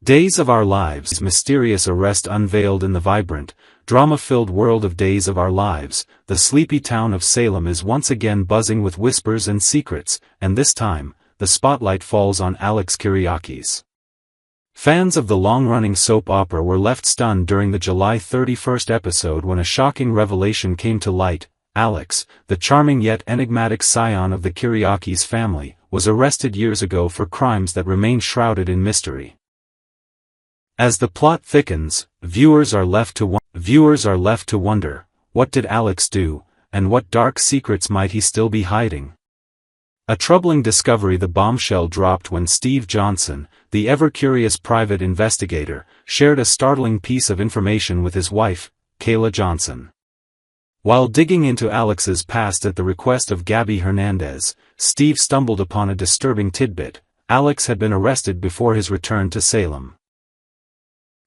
Days of Our Lives. Mysterious arrest unveiled in the vibrant, drama-filled world of Days of Our Lives. The sleepy town of Salem is once again buzzing with whispers and secrets, and this time, the spotlight falls on Alex Kyriakis. Fans of the long-running soap opera were left stunned during the July 31st episode when a shocking revelation came to light. Alex, the charming yet enigmatic scion of the Kyriakis family, was arrested years ago for crimes that remain shrouded in mystery. As the plot thickens, viewers are left to wonder, what did Alex do, and what dark secrets might he still be hiding? A troubling discovery. The bombshell dropped when Steve Johnson, the ever-curious private investigator, shared a startling piece of information with his wife, Kayla Johnson. While digging into Alex's past at the request of Gabby Hernandez, Steve stumbled upon a disturbing tidbit: Alex had been arrested before his return to Salem.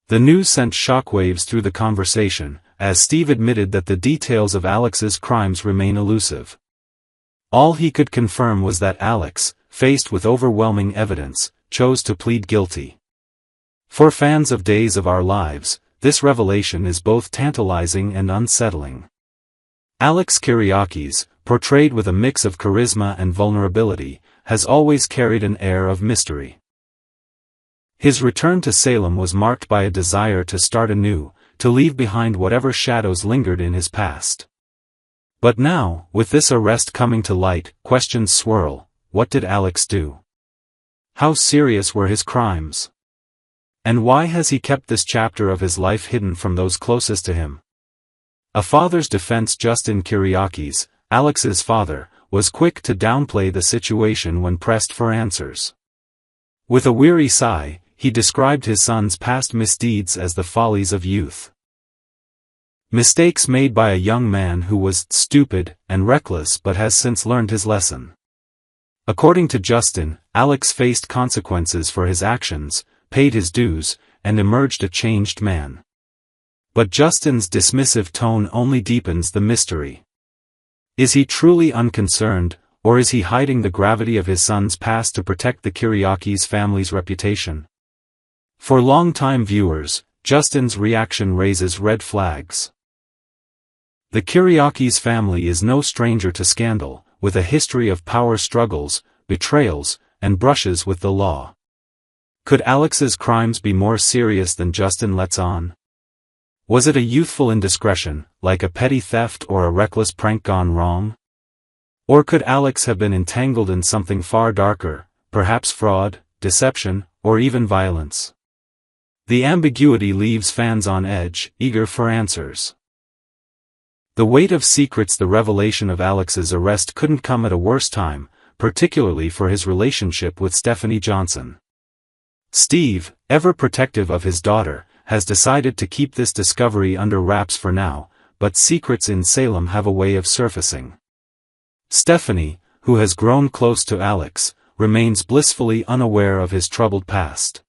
The news sent shockwaves through the conversation, as Steve admitted that the details of Alex's crimes remain elusive. All he could confirm was that Alex, faced with overwhelming evidence, chose to plead guilty. For fans of Days of Our Lives, this revelation is both tantalizing and unsettling. Alex Kyriakis, portrayed with a mix of charisma and vulnerability, has always carried an air of mystery. His return to Salem was marked by a desire to start anew, to leave behind whatever shadows lingered in his past. But now, with this arrest coming to light, questions swirl: what did Alex do? How serious were his crimes? And why has he kept this chapter of his life hidden from those closest to him? A father's defense. Justin Kyriakis, Alex's father, was quick to downplay the situation when pressed for answers. With a weary sigh, he described his son's past misdeeds as the follies of youth. Mistakes made by a young man who was stupid and reckless but has since learned his lesson. According to Justin, Alex faced consequences for his actions, paid his dues, and emerged a changed man. But Justin's dismissive tone only deepens the mystery. Is he truly unconcerned, or is he hiding the gravity of his son's past to protect the Kyriakis family's reputation? For long-time viewers, Justin's reaction raises red flags. The Kyriakis family is no stranger to scandal, with a history of power struggles, betrayals, and brushes with the law. Could Alex's crimes be more serious than Justin lets on? Was it a youthful indiscretion, like a petty theft or a reckless prank gone wrong? Or could Alex have been entangled in something far darker, perhaps fraud, deception, or even violence? The ambiguity leaves fans on edge, eager for answers. The weight of secrets. The revelation of Alex's arrest couldn't come at a worse time, particularly for his relationship with Stephanie Johnson. Steve, ever protective of his daughter, has decided to keep this discovery under wraps for now, but secrets in Salem have a way of surfacing. Stephanie, who has grown close to Alex, remains blissfully unaware of his troubled past.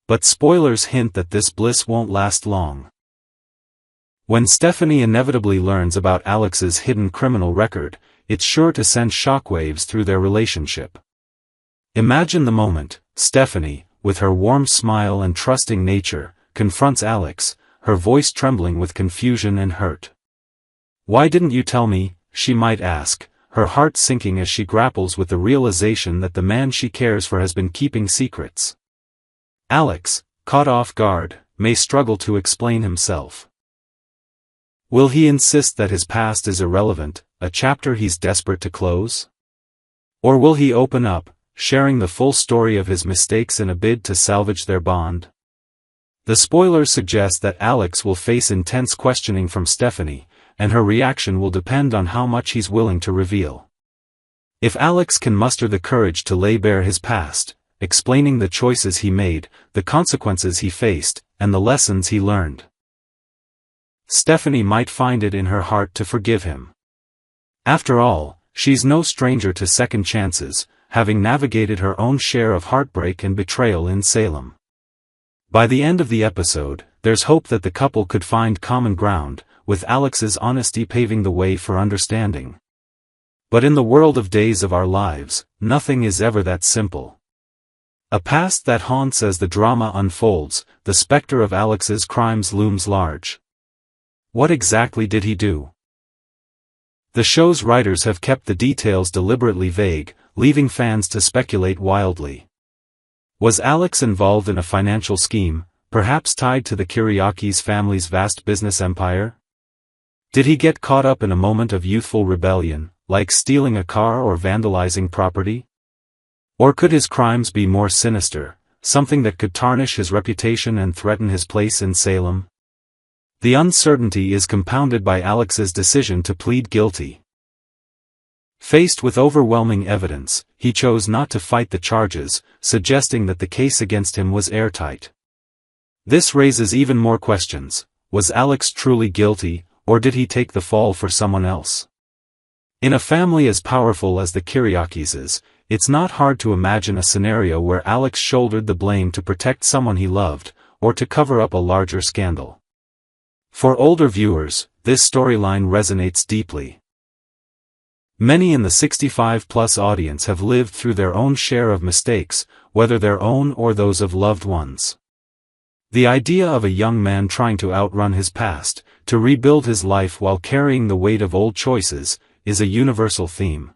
But spoilers hint that this bliss won't last long. When Stephanie inevitably learns about Alex's hidden criminal record, it's sure to send shockwaves through their relationship. Imagine the moment: Stephanie, with her warm smile and trusting nature, confronts Alex, her voice trembling with confusion and hurt. "Why didn't you tell me?" she might ask, her heart sinking as she grapples with the realization that the man she cares for has been keeping secrets. Alex, caught off guard, may struggle to explain himself. Will he insist that his past is irrelevant, a chapter he's desperate to close? Or will he open up, sharing the full story of his mistakes in a bid to salvage their bond? The spoilers suggest that Alex will face intense questioning from Stephanie, and her reaction will depend on how much he's willing to reveal. If Alex can muster the courage to lay bare his past, explaining the choices he made, the consequences he faced, and the lessons he learned, Stephanie might find it in her heart to forgive him. After all, she's no stranger to second chances, having navigated her own share of heartbreak and betrayal in Salem. By the end of the episode, there's hope that the couple could find common ground, with Alex's honesty paving the way for understanding. But in the world of Days of Our Lives, nothing is ever that simple. A past that haunts as the drama unfolds, the specter of Alex's crimes looms large. What exactly did he do? The show's writers have kept the details deliberately vague, leaving fans to speculate wildly. Was Alex involved in a financial scheme, perhaps tied to the Kyriakis family's vast business empire? Did he get caught up in a moment of youthful rebellion, like stealing a car or vandalizing property? Or could his crimes be more sinister, something that could tarnish his reputation and threaten his place in Salem? The uncertainty is compounded by Alex's decision to plead guilty. Faced with overwhelming evidence, he chose not to fight the charges, suggesting that the case against him was airtight. This raises even more questions. Was Alex truly guilty, or did he take the fall for someone else? In a family as powerful as the Kyriakis', it's not hard to imagine a scenario where Alex shouldered the blame to protect someone he loved, or to cover up a larger scandal. For older viewers, this storyline resonates deeply. Many in the 65-plus audience have lived through their own share of mistakes, whether their own or those of loved ones. The idea of a young man trying to outrun his past, to rebuild his life while carrying the weight of old choices, is a universal theme.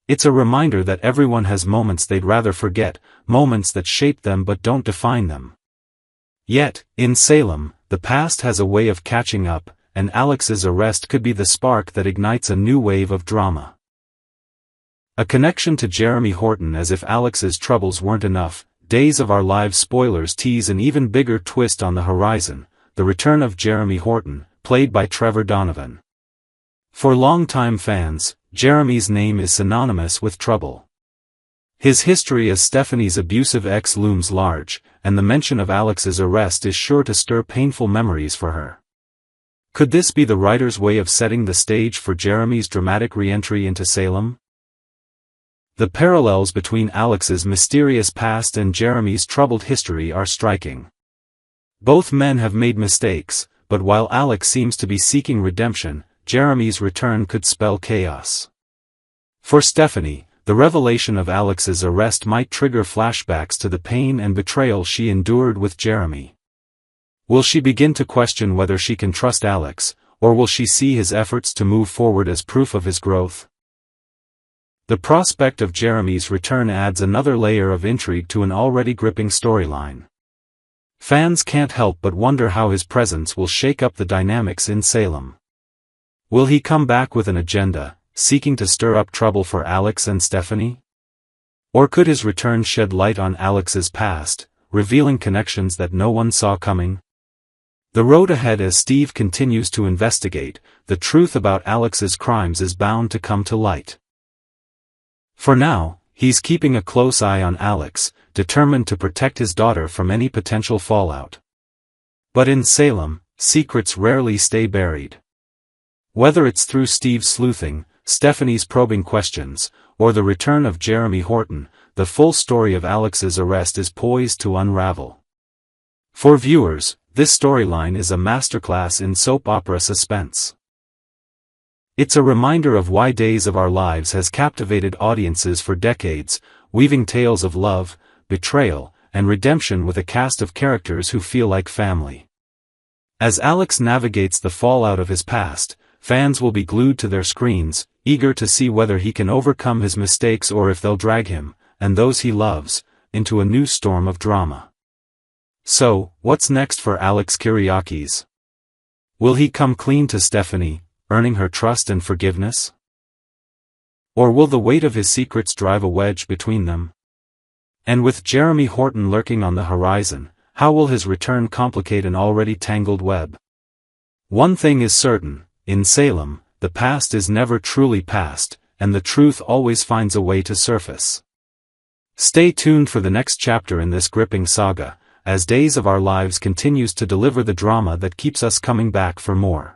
It's a reminder that everyone has moments they'd rather forget, moments that shape them but don't define them. Yet, in Salem, the past has a way of catching up, and Alex's arrest could be the spark that ignites a new wave of drama. A connection to Jeremy Horton. As if Alex's troubles weren't enough, Days of Our Lives spoilers tease an even bigger twist on the horizon, the return of Jeremy Horton, played by Trevor Donovan. For longtime fans, Jeremy's name is synonymous with trouble. His history as Stephanie's abusive ex looms large, and the mention of Alex's arrest is sure to stir painful memories for her. Could this be the writer's way of setting the stage for Jeremy's dramatic re-entry into Salem? The parallels between Alex's mysterious past and Jeremy's troubled history are striking. Both men have made mistakes, but while Alex seems to be seeking redemption, Jeremy's return could spell chaos. For Stephanie, the revelation of Alex's arrest might trigger flashbacks to the pain and betrayal she endured with Jeremy. Will she begin to question whether she can trust Alex, or will she see his efforts to move forward as proof of his growth? The prospect of Jeremy's return adds another layer of intrigue to an already gripping storyline. Fans can't help but wonder how his presence will shake up the dynamics in Salem. Will he come back with an agenda, seeking to stir up trouble for Alex and Stephanie? Or could his return shed light on Alex's past, revealing connections that no one saw coming? The road ahead. As Steve continues to investigate, the truth about Alex's crimes is bound to come to light. For now, he's keeping a close eye on Alex, determined to protect his daughter from any potential fallout. But in Salem, secrets rarely stay buried. Whether it's through Steve's sleuthing, Stephanie's probing questions, or the return of Jeremy Horton, the full story of Alex's arrest is poised to unravel. For viewers, this storyline is a masterclass in soap opera suspense. It's a reminder of why Days of Our Lives has captivated audiences for decades, weaving tales of love, betrayal, and redemption with a cast of characters who feel like family. As Alex navigates the fallout of his past, fans will be glued to their screens, eager to see whether he can overcome his mistakes or if they'll drag him, and those he loves, into a new storm of drama. So, what's next for Alex Kyriakis? Will he come clean to Stephanie, earning her trust and forgiveness? Or will the weight of his secrets drive a wedge between them? And with Jeremy Horton lurking on the horizon, how will his return complicate an already tangled web? One thing is certain. In Salem, the past is never truly past, and the truth always finds a way to surface. Stay tuned for the next chapter in this gripping saga, as Days of Our Lives continues to deliver the drama that keeps us coming back for more.